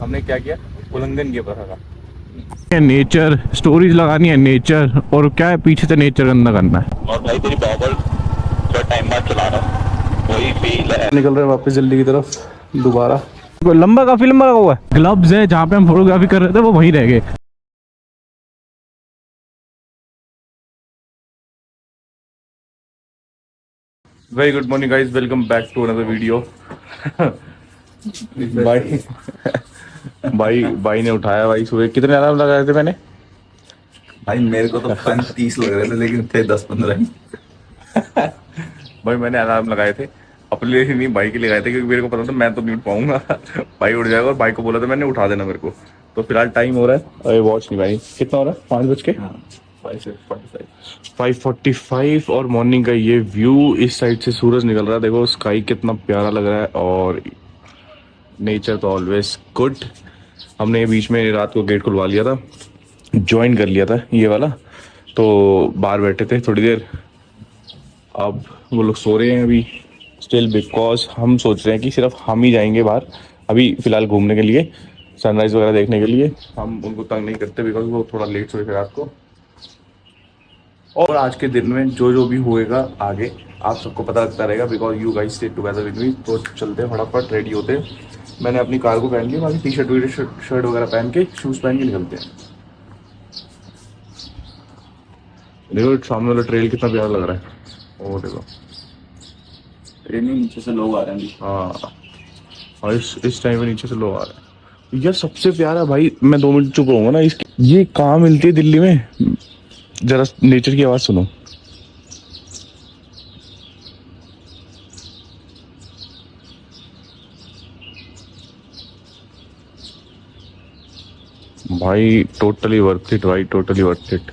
हमने क्या किया, उल्लंघन किया प्रथा का। नेचर स्टोरीज लगानी है, नेचर और क्या है, पीछे से नेचर गंदा करना है। और भाई तेरी बॉबल जो टाइम बाद चला रहा हूँ वही फील है। निकल रहे हैं वापस जल्दी की तरफ दोबारा। काफी लंबा लगा हुआ है। ग्लव्स है, जहाँ पे हम फोटोग्राफी कर रहे थे वो वहीं रह गए। Very good morning guys, welcome back to another video. भाई भाई ने उठाया भाई। सुबह कितने अलार्म लगाए थे मैंने? भाई मेरे को तो 30 लग रहे थे लेकिन थे 10-15 ही। भाई मैंने अलार्म लगाए थे अपने लिए नहीं, भाई के लिए लगाए थे, क्योंकि मेरे को पता था मैं तो नहीं उठ पाऊंगा। भाई उठ जाएगा, और भाई को बोला था मैंने उठा देना मेरे को। तो फिलहाल टाइम हो रहा है, अरे वॉच नहीं भाई, कितना हो रहा है? 5 बज के 5:45 और मॉर्निंग का ये व्यू, इस साइड से सूरज निकल रहा है, देखो स्काई कितना प्यारा लग रहा है। और नेचर तो ऑलवेज गुड। हमने बीच में रात को गेट खुलवा लिया था, ज्वाइन कर लिया था ये वाला, तो बाहर बैठे थे थोड़ी देर। अब वो लोग सो रहे हैं अभी स्टिल, बिकॉज हम सोच रहे हैं कि सिर्फ हम ही जाएंगे बाहर अभी फिलहाल घूमने के लिए, सनराइज वगैरह देखने के लिए। हम उनको तंग नहीं करते बिकॉज वो थोड़ा लेट सोए थे रात को। और आज के दिन में जो जो भी होएगा आगे आप सबको पता लगता रहेगा, because you guys stay together with me. तो चलते हैं फटाफट, रेडी होते हैं। मैंने अपनी कार को पहन लिया, बाकी टी शर्ट शर्ट वगैरह पहन के शूज़ पहन के निकलते हैं। देखो सामने वाला ट्रेल कितना प्यारा लग रहा है, वो देखो नीचे से लोग आ रहे हैं। हाँ, और इस टाइम पे नीचे से लोग आ रहे हैं यार। सबसे प्यारा भाई, मैं 2 मिनट चुप रहूंगा ना, इसकी ये कहाँ मिलती है दिल्ली में? जरा नेचर की आवाज सुनो। भाई टोटली वर्थ इट भाई, टोटली वर्थ इट।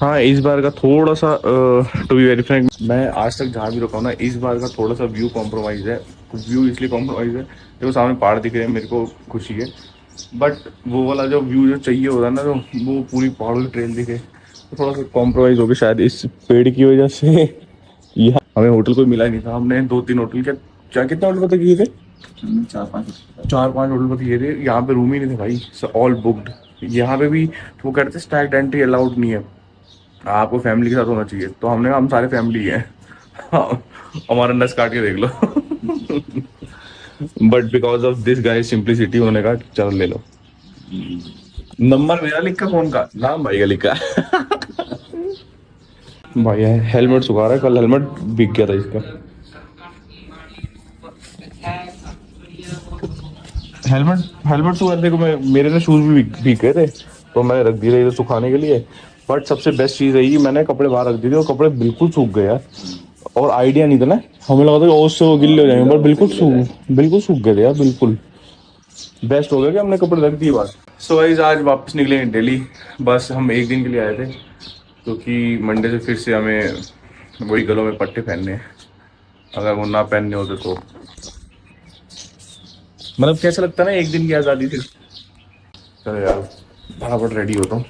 हाँ, इस बार का थोड़ा सा टू बी वेरी फ्रैंक, मैं आज तक जहाँ भी रुका हूँ ना, इस बार का थोड़ा सा व्यू कॉम्प्रोमाइज़ है। व्यू इसलिए कॉम्प्रोमाइज़ है, देखो सामने पहाड़ दिख रहे हैं, मेरे को खुशी है। बट वो वाला जो व्यू जो चाहिए होता है ना, जो वो पूरी पहाड़ों की ट्रेन दिखे, तो थोड़ा सा कॉम्प्रोमाइज़ हो गया शायद इस पेड़ की वजह से। यहाँ हमें होटल कोई मिला ही नहीं था। हमने 2-3 होटल क्या कितने होटल पता किए थे? 4-5 होटल पता किए थे। यहाँ पे रूम ही नहीं थे भाई, ऑल बुक्ड। यहाँ पे भी वो कहते स्टैग्ड एंट्री अलाउड नहीं है, आपको फैमिली के साथ होना चाहिए। तो हमने कहा हम सारे फैमिली हैं। हमारा नस काट के देख लो। But because of this guys simplicity, उन्होंने कहा चलो ले लो। नंबर मेरा लिखा, फोन का नाम भाई का लिखा। भाई हेलमेट सुखा रहा है, कल हेलमेट भीग गया था इसका। हेलमेट सुखा, देखो मेरे ना शूज भी भीग गए थे, तो मैंने रख दिए थे इधर सुखाने के लिए। बट सबसे बेस्ट चीज़ है, मैंने कपड़े बाहर रख दिए थे और कपड़े बिल्कुल सूख गए यार। और आइडिया नहीं था ना, हमें लगा था कि ओस से वो गिल्ले हो जाएंगे, बट बिल्कुल सूख गए थे यार, बिल्कुल। बेस्ट हो गया कि हमने कपड़े रख दिए बाहर। सो गाइस आज वापस निकलेंगे दिल्ली। बस हम एक दिन के लिए आए थे, क्योंकि मंडे से फिर से हमें वही गलों में पट्टे पहनने हैं। अगर वो ना पहनने होते तो मतलब कैसा लगता है ना, एक दिन की आज़ादी थी। चलो यार फटाफट रेडी होता हूँ।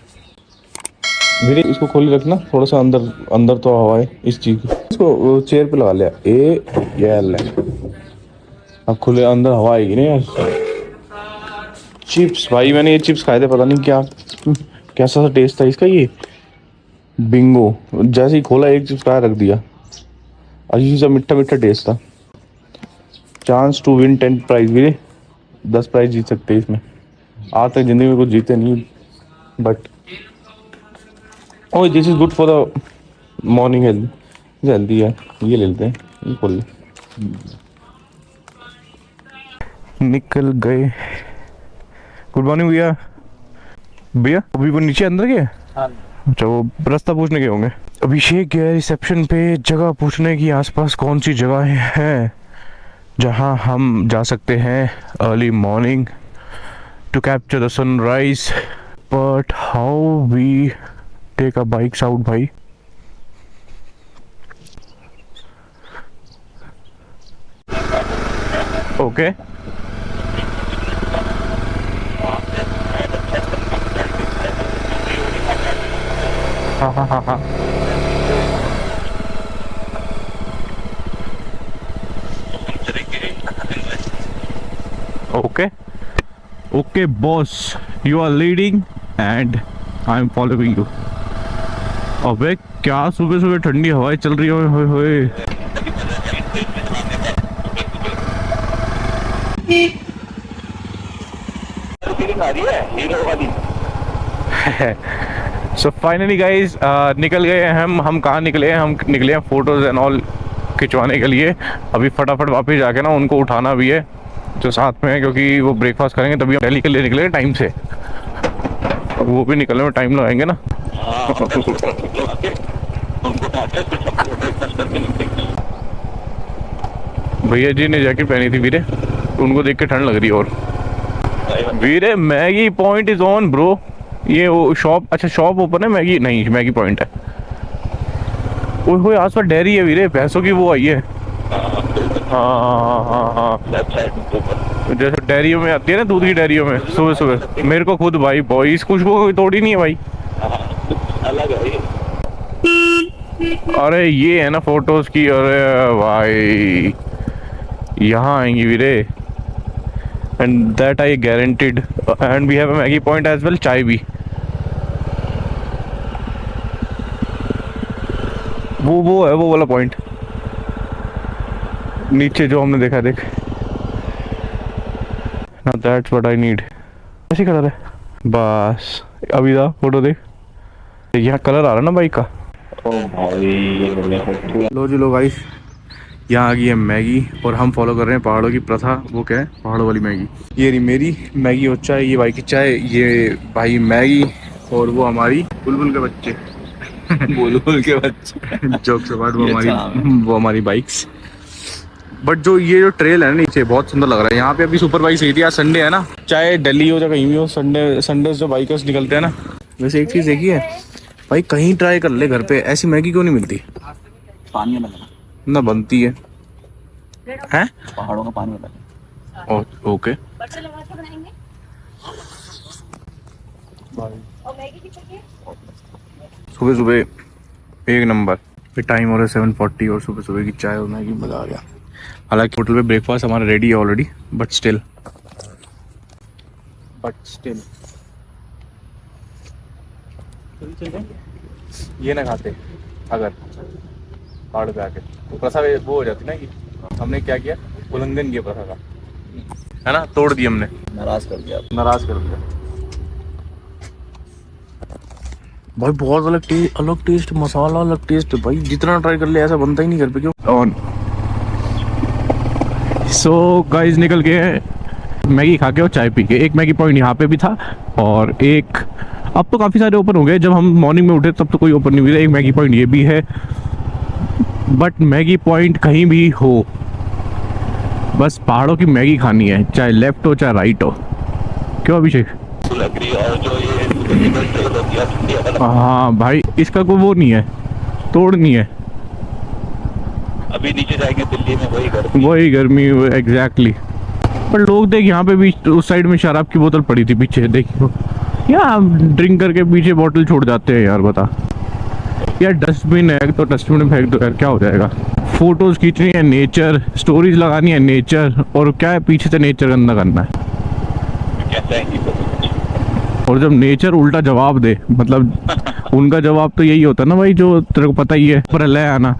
मेरे इसको खोल रखना थोड़ा सा, अंदर अंदर तो हवा है इस चीज की। इसको चेयर पे लगा लिया, ये ले। अब खुले अंदर हवा आएगी ना यार। चिप्स भाई, मैंने ये चिप्स खाए थे, पता नहीं क्या कैसा सा टेस्ट था इसका। ये बिंगो, जैसे ही खोला एक चिप्स खाया, रख दिया। अजीब सा मीठा मीठा टेस्ट था। चांस टू विन 10 प्राइज, भी 10 प्राइज जीत सकते हैं इसमें। आज तक जिंदगी में कुछ जीते नहीं, but oh this is good for the morning health. जल्दी है, ये ले लेते हैं, ये खोल ले। निकल गए। गुड मॉर्निंग भैया। भैया अभी वो नीचे अंदर गए? हाँ। अच्छा, वो रास्ता पूछने के होंगे। अभिषेक गया रिसेप्शन पे जगह पूछने की, आसपास कौन सी जगह हैं जहां हम जा सकते हैं early morning to capture the sunrise. But how we take a bikes out भाई? ओके हाँ। Okay okay boss, you are leading and I am following you. अबे क्या सुबह सुबह ठंडी हवाएं चल रही है, होए होए। सो फाइनली गाइज निकल गए हैं हम कहाँ निकले हैं, हम निकले हैं फोटोज एंड ऑल खिंचवाने के लिए। अभी फटाफट वापस जाके ना उनको उठाना भी है जो साथ में है, क्योंकि वो ब्रेकफास्ट करेंगे तभी हम दिल्ली के लिए निकले टाइम से। वो भी निकलने में टाइम लगाएंगे ना। भैया जी ने जैकेट पहनी थी वीरे, उनको देख के ठंड लग रही है। और वीरे Maggi point is on bro. ये वो शॉप, अच्छा शॉप ओपन है, मैगी नहीं, मैगी पॉइंट है। ओए होए आस पास डेयरी है वीरे, भैंसों की वो आई है। हाँ जैसे डेयरियों में आती है ना, दूध की डेयरियों में सुबह सुबह। मेरे को खुद भाई बॉय इस खुशबू कोई तोड़ी नहीं है भाई। अलग है। अरे ये है ना फोटोज की। अरे भाई यहाँ आएंगी वीरे, and that I guaranteed. And we have a Maggi point as well, चाय भी। वो है वो वाला पॉइंट नीचे जो हमने देखा, देख ना, दैट्स व्हाट आई नीड। ऐसी कलर है बस। अभी दा फोटो देख, यहाँ कलर आ रहा ना बाइक का। लो जी लो गाइस, यहाँ आ गई है मैगी और हम फॉलो कर रहे हैं पहाड़ों की प्रथा। वो क्या है, पहाड़ों वाली मैगी। ये रही मेरी मैगी और चाय, ये भाई की चाय, ये भाई मैगी, और वो हमारी बुलबुल के बच्चे। बुलबुल के बच्चे जोक से बात, वो हमारी बाइक्स। बट जो ये जो ट्रेल है ना नीचे, बहुत सुंदर लग रहा है। यहाँ पे अभी सुपर बाइक सही थी, आज संडे है ना, चाहे दिल्ली हो चाहे कहीं भी हो, संडे जो बाइकर्स निकलते हैं ना। वैसे एक चीज़ देखी है भाई, कहीं ट्राई कर ले घर पे, ऐसी मैगी क्यों नहीं मिलती। पानी अलग ना बनती है हैं, पहाड़ों का पानी अलग। ओके बटर लगा के बनाएंगे और मैगी की चाहिए। सुबह सुबह एक नंबर। फिर टाइम हो रहा है 7:40 और सुबह सुबह की चाय और मैगी, मज़ा आ गया। हालांकि होटल पे ब्रेकफास्ट हमारा रेडी है ऑलरेडी, बट स्टिल ये ना खाते अगर पहाड़ पे आके, तो प्रथा वो हो जाती ना कि हमने क्या किया, उल्लंघन किया प्रथा का, है ना, तोड़ दी हमने, नाराज कर दिया। नाराज कर दिया भाई। बहुत अलग टेस्ट, मसाला अलग टेस्ट भाई। जितना ट्राई कर ले ऐसा बनता ही नहीं घर पे, क्यों। ऑन सो गाइस निकल गए मैगी खा के और चाय पी के। एक मैगी पॉइंट यहाँ पे भी था और एक, अब तो काफ़ी सारे ओपन हो गए। जब हम मॉर्निंग में उठे तब तो कोई ओपन नहीं हुई। एक मैगी पॉइंट ये भी है, बट मैगी पॉइंट कहीं भी हो, बस पहाड़ों की मैगी खानी है, चाहे लेफ्ट हो चाहे राइट हो। क्यों अभिषेक? हाँ भाई, इसका कोई वो नहीं है, तोड़ नहीं है। अभी नीचे जाएंगे दिल्ली में, वही गर्मी एग्जैक्टली। पर लोग देख, यहाँ पे भी उस साइड में शराब की बोतल पड़ी थी पीछे, देखियो यार, ड्रिंक करके पीछे बोतल छोड़ जाते हैं यार। बता यार, डस्टबिन है तो डस्टबिन में फेंक दो यार, क्या हो जाएगा। फोटोज खींचनी है नेचर, स्टोरीज लगानी है नेचर, और क्या है पीछे से नेचर गंदा करना है। और जब नेचर उल्टा जवाब दे, मतलब उनका जवाब तो यही होता है ना भाई, जो तेरे को पता ही है, प्रलय आना,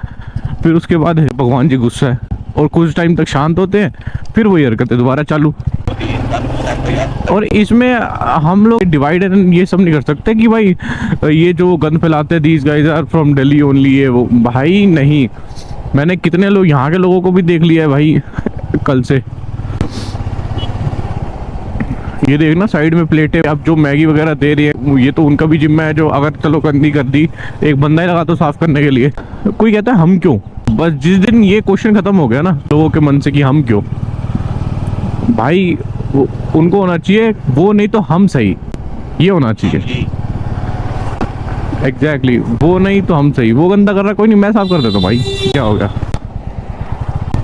फिर उसके बाद भगवान जी गुस्सा है, और कुछ टाइम तक शांत होते हैं, फिर वही हरकतें दोबारा चालू। और इसमें हम लोग डिवाइड एंड ये सब नहीं कर सकते कि भाई ये जो गंद फैलाते हैं these guys are from Delhi only, ये वो। भाई नहीं, मैंने कितने लोग यहाँ के लोगों को भी देख लिया है भाई कल से। ये देखना साइड में प्लेटें, अब जो मैगी वगैरह दे रही है, ये तो उनका भी जिम्मा है, जो अगर चलो गंदी कर दी, एक बंदा ही लगा तो साफ करने के लिए। कोई कहता है हम क्यों, बस जिस दिन ये क्वेश्चन खत्म हो गया ना लोगों के मन से कि हम क्यों, भाई उनको होना चाहिए वो नहीं तो हम सही, ये होना चाहिए। एग्जैक्टली, वो नहीं तो हम सही। वो गंदा कर रहा, कोई नहीं, मैं साफ कर देता हूँ भाई, क्या हो गया।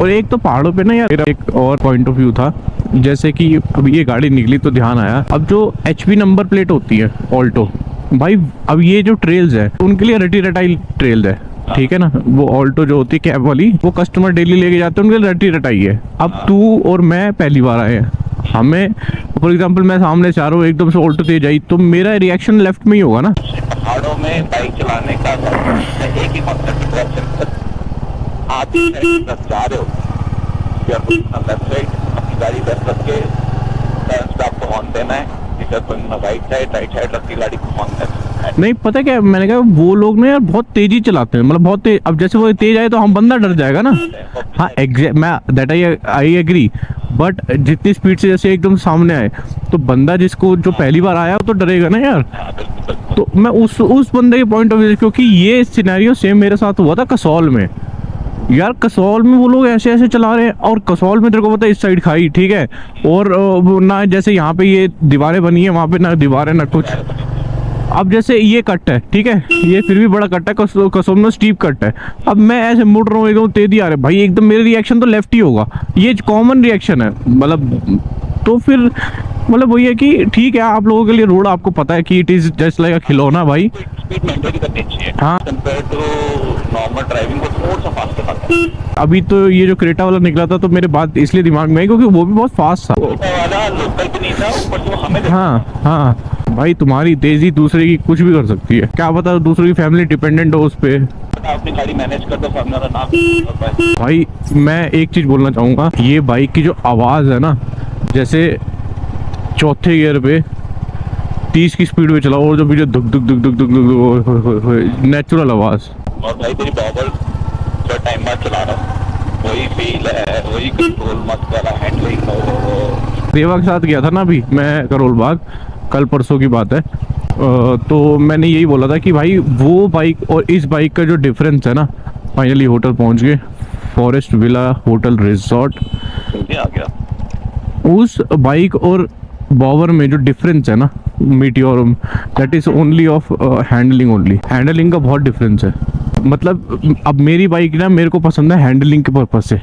और एक तो पहाड़ों पे ना यार, मेरा एक और पॉइंट ऑफ व्यू था, जैसे कि अभी ये गाड़ी निकली तो ध्यान आया, अब जो HP नंबर प्लेट होती है ऑल्टो, भाई अब ये जो ट्रेल्स है उनके लिए रटी रटाई ट्रेल्स है, ठीक है ना। वो ऑल्टो जो होती है कैब वाली, वो कस्टमर डेली लेके जाते हैं, उनके लिए रटी रटाई है। अब तू और मैं पहली बार आए हैं, हमें फॉर एग्जांपल मैं सामने से आ रहा हूँ, एकदम से ऑल्टो तेज आई तो मेरा रिएक्शन लेफ्ट में ही होगा ना। पहाड़ों में बाइक चलाने का एक ही कॉन्सेप्ट है, आप तरफ जा रहे हो लेफ्ट साइड अपनी गाड़ी लेफ्ट रख के टर्न्स पे आपको हॉर्न देना है, राइट साइड रख के गाड़ी को हॉर्न देना है। नहीं पता क्या मैंने कहा, वो लोग ना यार बहुत तेजी चलाते हैं, मतलब बहुत तेज। अब जैसे वो तेज आए तो हम बंदा डर जाएगा ना। हाँ एग्जैक्ट, मैं दैट आई एग्री, बट जितनी स्पीड से जैसे एकदम सामने आए तो बंदा जिसको जो पहली बार आया वो तो डरेगा ना यार। तो मैं उस बंदे के पॉइंट ऑफ व्यू, क्योंकि ये सिनेरियो सेम मेरे साथ हुआ था कसौल में। यार कसौल में वो लोग ऐसे ऐसे चला रहे हैं, और कसौल में तेरे को पता है इस साइड खाई, ठीक है, और वो ना जैसे यहाँ पे ये दीवारें बनी है, वहाँ पे ना दीवारें ना कुछ। अब जैसे ये कट है, ठीक है, ये फिर भी बड़ा कट है, कसौल में स्टीप कट है। अब मैं ऐसे मुड़ रहा हूँ, एकदम तेजी आ रहा है भाई, एकदम मेरा रिएक्शन तो लेफ्ट ही होगा, ये कॉमन रिएक्शन है मतलब। तो फिर मतलब वही है कि ठीक है, आप लोगों के लिए रोड आपको पता है कि इट इज जस्ट लाइक अ खिलौना भाई। स्पीड मेंटेन करनी चाहिए हाँ कंपेयर टू नॉर्मल ड्राइविंग को थोड़ा सा फास्ट करता है। अभी तो ये जो क्रेटा वाला निकला था तो मेरे बात इसलिए दिमाग में आई क्योंकि वो भी बहुत फास्ट था। वाला लोकल भी नहीं था, ऊपर से वो हमें हाँ भाई, तुम्हारी तेजी दूसरे की कुछ भी कर सकती है, क्या पता दूसरे की फैमिली डिपेंडेंट हो उस पे। अपनी गाड़ी मैनेज कर दो, सामने वाला ना भाई मैं एक चीज बोलना चाहूंगा, ये बाइक की जो आवाज है ना, जैसे चौथे गियर पे 30 की स्पीड में चलाओ और जो पीछे धुक धुक धुक धुक धुक धुक नेचुरल आवाज। और भाई तेरी बॉबल जो टाइम बाद चला रहा हूँ वही फील है, वही कंट्रोल मस्त वाला हैंडलिंग हो। देवा के साथ गया था ना अभी मैं करोल बाग, कल परसों की बात है। तो मैंने यही बोला था कि भाई वो बाइक और इस बाइक का जो डिफरेंस है ना, फाइनली होटल पहुंच गए, फॉरेस्ट विला होटल रिजॉर्ट। आ गया उस बाइक और बॉवर में जो डिफरेंस है ना मीटियोरम, that is only of handling, only handling का बहुत डिफरेंस है। मतलब अब मेरी बाइक ना मेरे को पसंद है हैंडलिंग के पर्पज से,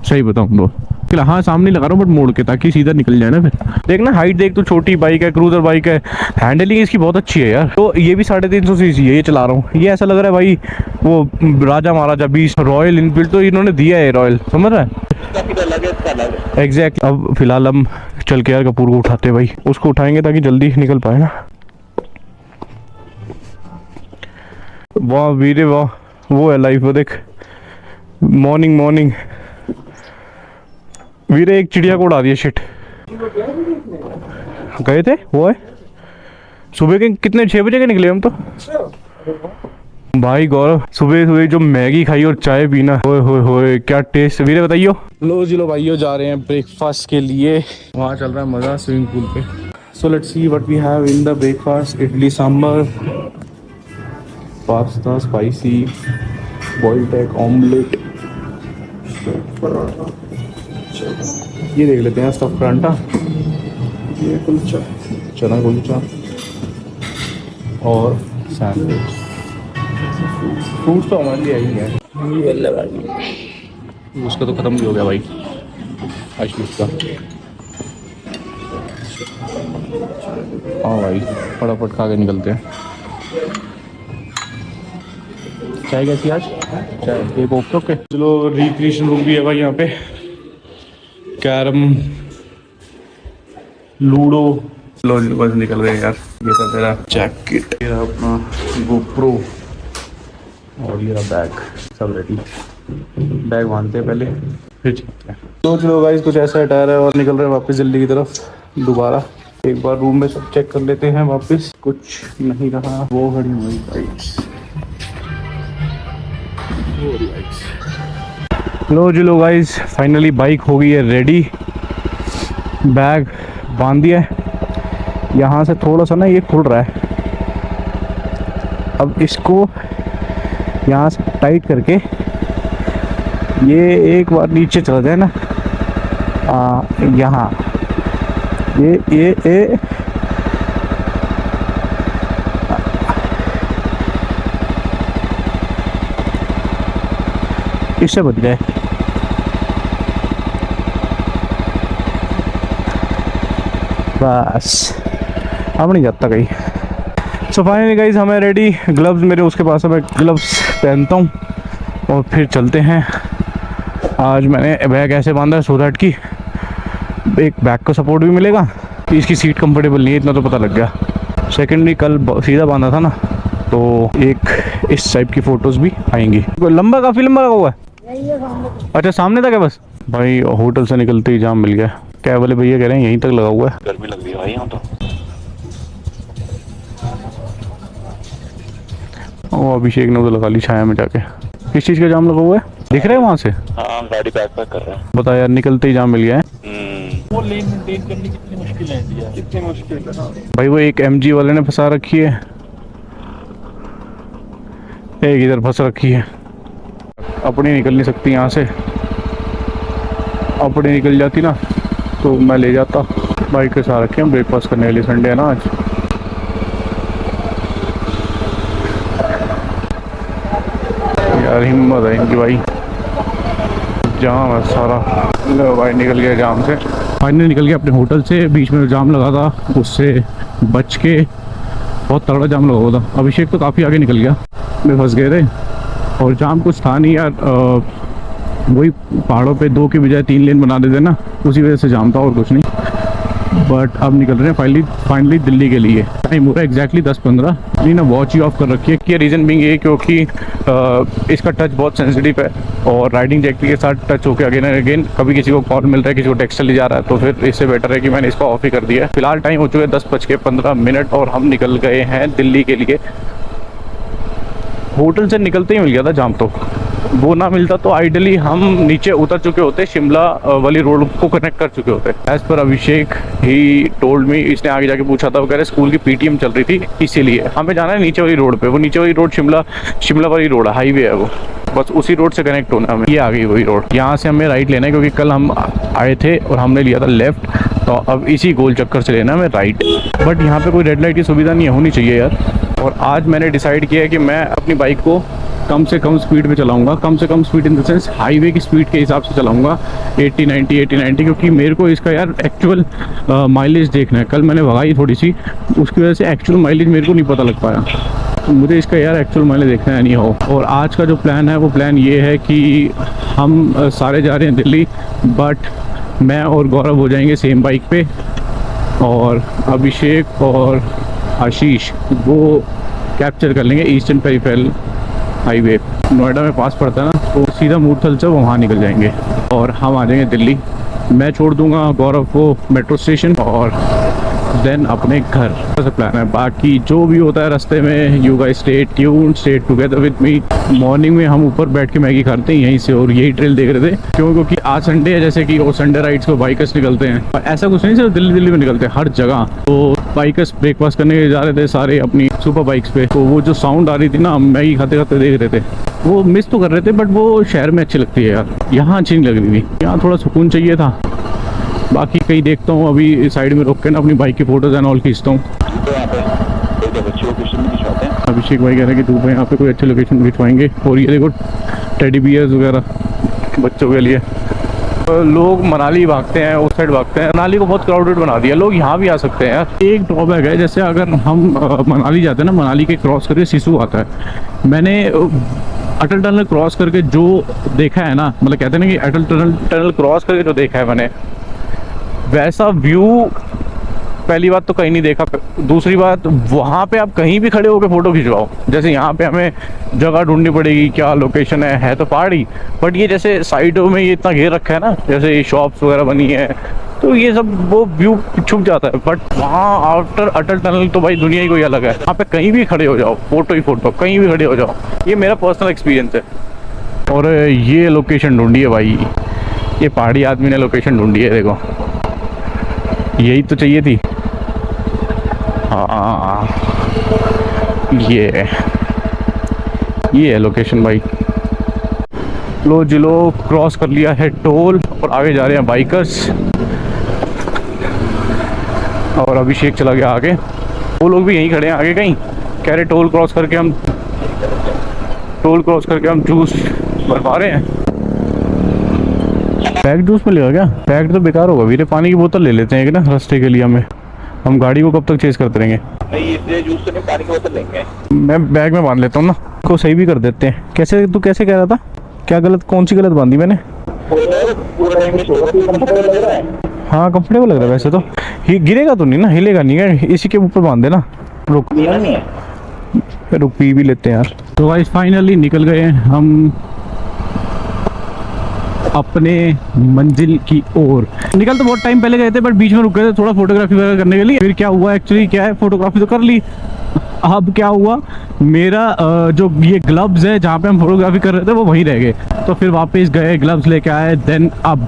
सही बताऊँ तो। हाँ सामने लगा रहा हूँ बट मोड़ के, ताकि सीधा निकल जाए ना। फिर देख ना हाइट देख, तो छोटी बाइक है, क्रूजर बाइक है, हैंडलिंग इसकी बहुत अच्छी है यार। तो ये भी 350 सीसी है, ये चला रहा हूँ, ये ऐसा लग रहा है भाई वो राजा महाराजा 20 रॉयल इनफील्ड तो इन्होंने दिया है, रॉयल समझ रहा है एग्जैक्ट। अब फिलहाल हम चल के यार कपूर को उठाते हैं भाई, उसको उठाएंगे ताकि जल्दी निकल पाए ना। वाह वीरे वाह, वो है लाइफ, वो देख मॉर्निंग वीरे एक चिड़िया को उड़ा दिया। शिट गए थे वो है सुबह के कितने 6 बजे के निकले हम तो। भाई गौरव सुबह जो मैगी खाई और चाय पीना, होए क्या टेस्ट। वीरे बताइयो। लो जी लो भाइयों, जा रहे हैं ब्रेकफास्ट के लिए, वहाँ चल रहा है मज़ा स्विमिंग पूल पे। So let's see what we have in the breakfast. Idli sambar, pasta spicy, boiled egg omelette, ये देख लेते हैं स्टफ परांठा, ये कुलचा, चना कुलचा और सैंडविच। फ्रूट्स तो हमारे लिए आई है, उसका तो ख़त्म भी हो गया भाई आशीष का। हाँ भाई फटाफट खा के निकलते हैं। चाय कैसी आज? चाय एक ओके। चलो रिक्रिएशन रूम भी है भाई यहाँ पे, कैरम, लूडो। लो बस निकल गए यार। ये था तेरा जैकेट, ये रहा अपना गोप्रो और ये रहा बैग, सब रेडी। बैग बांधते हैं पहले फिर चलते हैं। तो चलो गाइस कुछ ऐसा अटायर है और निकल रहे हैं वापस जल्दी की तरफ दोबारा। एक बार रूम में सब चेक कर लेते हैं वापस, कुछ नहीं रहा। वो घड़ी हुई बाइक्स, लो जी लो गाइस फाइनली बाइक हो गई है रेडी, बैग बांध दिया है। यहाँ से थोड़ा सा ना ये खुल रहा है, अब इसको यहाँ से टाइट करके ये एक बार नीचे चला जाए ना, यहाँ ये इससे बच गए। बस अब नहीं जाता कहीं। सो फाइनली गाइस हमें रेडी, ग्लव्स मेरे उसके पास है, मैं ग्लव्स पहनता हूँ और फिर चलते हैं। आज मैंने बैग ऐसे बांधा है सो दैट कि एक बैक को सपोर्ट भी मिलेगा, इसकी सीट कंफर्टेबल नहीं है इतना तो पता लग गया। सेकेंडली कल सीधा बांधा था ना, तो एक इस टाइप की फ़ोटोज़ भी आएंगी। लंबा, काफ़ी लंबा लगा हुआ है। अच्छा सामने तक है बस। भाई होटल से निकलते ही जाम मिल गया। कैब वाले भैया कह रहे हैं यहीं तक लगा हुआ है। गर्मी लग रही है भाई यहाँ तो। ओ अभिषेक ने उधर लगा ली छाया में जाके। किस चीज़ का जाम लगा हुआ है दिख रहा है वहाँ से? हाँ गाड़ी बैक पैक कर रहा है। बता यार, निकलते ही जाम मिल गया है। वो लेन मेंटेन करनी कितनी मुश्किल है इंडिया, कितनी मुश्किल है भाई वो एक MG वाले ने फंसा रखी है, एक इधर फंस रखी है। अपनी निकल नहीं सकती यहाँ से, अपनी निकल जाती ना तो मैं ले जाता। बाइक के साथ रखे हैं ब्रेकफास्ट करने के लिए, संडे है ना आज। यार हिम्मत है इनकी भाई। जाम है सारा। लो भाई निकल गया जाम से। फाइनली निकल गया अपने होटल से। बीच में जाम लगा था उससे बच के, बहुत तगड़ा जाम लगा हुआ था। अभिषेक तो काफ़ी आगे निकल गया, मैं फंस गए थे। और जाम कुछ था नहीं यार, वही पहाड़ों पे 2 की बजाय 3 लेन बना देते ना, उसी वजह से जाम था और कुछ नहीं। बट अब निकल रहे हैं फाइनली दिल्ली के लिए। टाइम हो रहा है एग्जैक्टली 10:15। नहीं ना वॉच ही ऑफ कर रखी है। कि रीज़न बिंग ये क्योंकि इसका टच बहुत सेंसिटिव है और राइडिंग जैकेट के साथ टच होकर अगेन एंड अगेन कभी किसी को कॉल मिल रहा है, किसी को टेक्स्ट चली जा रहा है, तो फिर इससे बेटर है कि मैंने इसको ऑफ ही कर दिया है। फिलहाल टाइम हो चुका है 10:15 और हम निकल गए हैं दिल्ली के लिए। होटल से निकलते ही मिल गया था जाम, तो वो ना मिलता तो आइडियली हम नीचे उतर चुके होते, शिमला वाली रोड को कनेक्ट कर चुके होते। As per Abhishek he told me, इसने आगे जाके पूछा था, वो कह रहे स्कूल की PTM चल रही थी इसीलिए हमें जाना है नीचे वाली रोड पे। वो नीचे वाली रोड शिमला वाली रोड है, हाईवे है वो, बस उसी रोड से कनेक्ट होना हमें। ये आ गई वही रोड, यहाँ से हमें राइट लेना है क्योंकि कल हम आए थे और हमने लिया था लेफ्ट, तो अब इसी गोल चक्कर से लेना है हमें राइट। बट यहाँ पे कोई रेड लाइट की सुविधा नहीं होनी चाहिए यार। और आज मैंने डिसाइड किया है कि मैं अपनी बाइक को कम से कम स्पीड पे चलाऊंगा। कम से कम speed in the sense highway की स्पीड के हिसाब से चलाऊंगा, 80-90 क्योंकि मेरे को इसका यार एक्चुअल माइलेज देखना है। कल मैंने भगाई थोड़ी सी, उसकी वजह से एक्चुअल माइलेज मेरे को नहीं पता लग पाया, तो मुझे इसका यार एक्चुअल माइलेज देखना है नहीं हो। और आज का जो प्लान है वो प्लान ये है कि हम सारे जा रहे हैं दिल्ली, बट मैं और गौरव हो जाएंगे सेम बाइक पे, और अभिषेक और आशीष वो कैप्चर कर लेंगे ईस्टर्न पेरिफेरल हाईवे। नोएडा में पास पड़ता है ना, तो सीधा मूर्थल से वहाँ निकल जाएंगे और हम आ जाएंगे दिल्ली। मैं छोड़ दूंगा गौरव को मेट्रो स्टेशन और देन अपने घर। ऐसा प्लान है। बाकी जो भी होता है रास्ते में, you guys stay tuned, stay together with me. Morning में हम ऊपर बैठ के मैगी खाते हैं यहीं से और यही ट्रेल देख रहे थे। क्योंकि आज संडे है, जैसे कि वो संडे राइड्स को बाइकर्स निकलते हैं। ऐसा कुछ नहीं सिर्फ दिल्ली में निकलते हैं, हर जगह। तो बाइकर्स ब्रेकफास्ट करने जा रहे थे सारे अपनी सुपर बाइक्स पे, तो वो जो साउंड आ रही थी ना, मैगी खाते खाते देख रहे थे, वो मिस तो कर रहे थे, बट वो शहर में अच्छी लगती है यार, यहाँ अच्छी नहीं लग रही थी। यहाँ थोड़ा सुकून चाहिए था। बाकी कहीं देखता हूँ, अभी साइड में रोक के ना अपनी बाइक की फोटोज एंड ऑल खींचता हूँ। अभिषेक भाई कह रहे हैं कि धूप है, यहाँ पे कोई अच्छी लोकेशन खिंचवाएंगे। और ये देखो टेडी बियर्स वगैरह बच्चों के लिए। लोग मनाली भागते हैं, उस साइड भागते हैं। मनाली को बहुत क्राउडेड बना दिया, लोग यहाँ भी आ सकते हैं यार। एक ड्रॉबैक है, जैसे अगर हम मनाली जाते हैं ना, मनाली के क्रॉस करके सिसु आता है। मैंने अटल टनल क्रॉस करके जो देखा है ना, मतलब कहते हैं ना कि अटल टनल क्रॉस करके जो देखा है मैंने, वैसा व्यू पहली बात तो कहीं नहीं देखा। दूसरी बात, वहाँ पे आप कहीं भी खड़े होकर फ़ोटो खिंचवाओ। जैसे यहाँ पे हमें जगह ढूंढनी पड़ेगी, क्या लोकेशन है तो पहाड़ी, बट ये जैसे साइडों में ये इतना घेर रखा है ना, जैसे शॉप्स वगैरह बनी है, तो ये सब वो व्यू छुप जाता है। बट वहाँ आफ्टर अटल टनल तो भाई दुनिया ही कोई अलग है। वहाँ पे कहीं भी खड़े हो जाओ, फोटो ही फोटो, कहीं भी खड़े हो जाओ। ये मेरा पर्सनल एक्सपीरियंस है। और ये लोकेशन ढूंढी है भाई, ये पहाड़ी आदमी ने लोकेशन ढूंढी है, देखो यही तो चाहिए थी। हाँ ये है लोकेशन भाई। लो जिलो क्रॉस कर लिया है टोल और आगे जा रहे हैं बाइकर्स। और अभिषेक चला गया आगे, वो लोग भी यहीं खड़े हैं आगे कहीं, कह रहे टोल क्रॉस करके हम जूस बनवा रहे हैं। पैक जूस मिलेगा क्या? पैक तो बेकार होगा वीरे, पानी की बोतल ले लेते हैं एक ना रास्ते के लिए। हम गाड़ी को कब तक चेज करते रहेंगे? नहीं, इसलिए जूस से नहीं, पानी की बोतल लेंगे। मैं बैग में बांध लेता हूँ ना, को सही भी कर देते हैं। कैसे तू कैसे कह रहा था? क्या गलत, कौन सी गलत बांधी मैंने? हाँ कंफर्टेबल लग रहा है वैसे तो। गिरेगा तो नहीं ना, हिलेगा नहीं है, इसी के ऊपर बांध देना। रुक रुक पी भी लेते हैं यार। तो गाइस फाइनली निकल गए हम अपने मंजिल की ओर। निकल तो बहुत टाइम पहले गए थे, बट बीच में रुक गए थे थोड़ा फोटोग्राफी वगैरह करने के लिए। फिर क्या हुआ एक्चुअली, क्या है, फोटोग्राफी तो कर ली, अब क्या हुआ, मेरा जो ये ग्लव्स है जहाँ पे हम फोटोग्राफी कर रहे थे वो वहीं रह गए। तो फिर वापस गए, ग्लव्स लेके आए, देन अब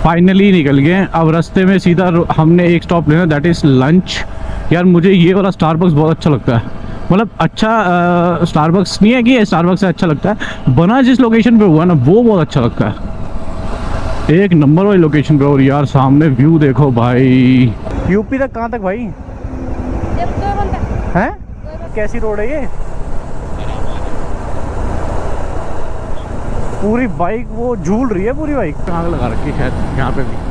फाइनली निकल गए। अब रास्ते में सीधा हमने एक स्टॉप लेना, दैट इज़ लंच। यार मुझे ये वाला स्टारबक्स बहुत अच्छा लगता है, मतलब अच्छा स्टारबक्स नहीं है कि स्टारबक्स से अच्छा लगता है, बना जिस लोकेशन पे हुआ ना वो बहुत अच्छा लगता है, एक नंबर वाली लोकेशन पे। और यार सामने व्यू देखो भाई। यूपी तक कहाँ तक भाई हैं? कैसी रोड है ये? पूरी बाइक वो झूल रही है, पूरी बाइक आग लगा रखी है शायद यहाँ पे भी।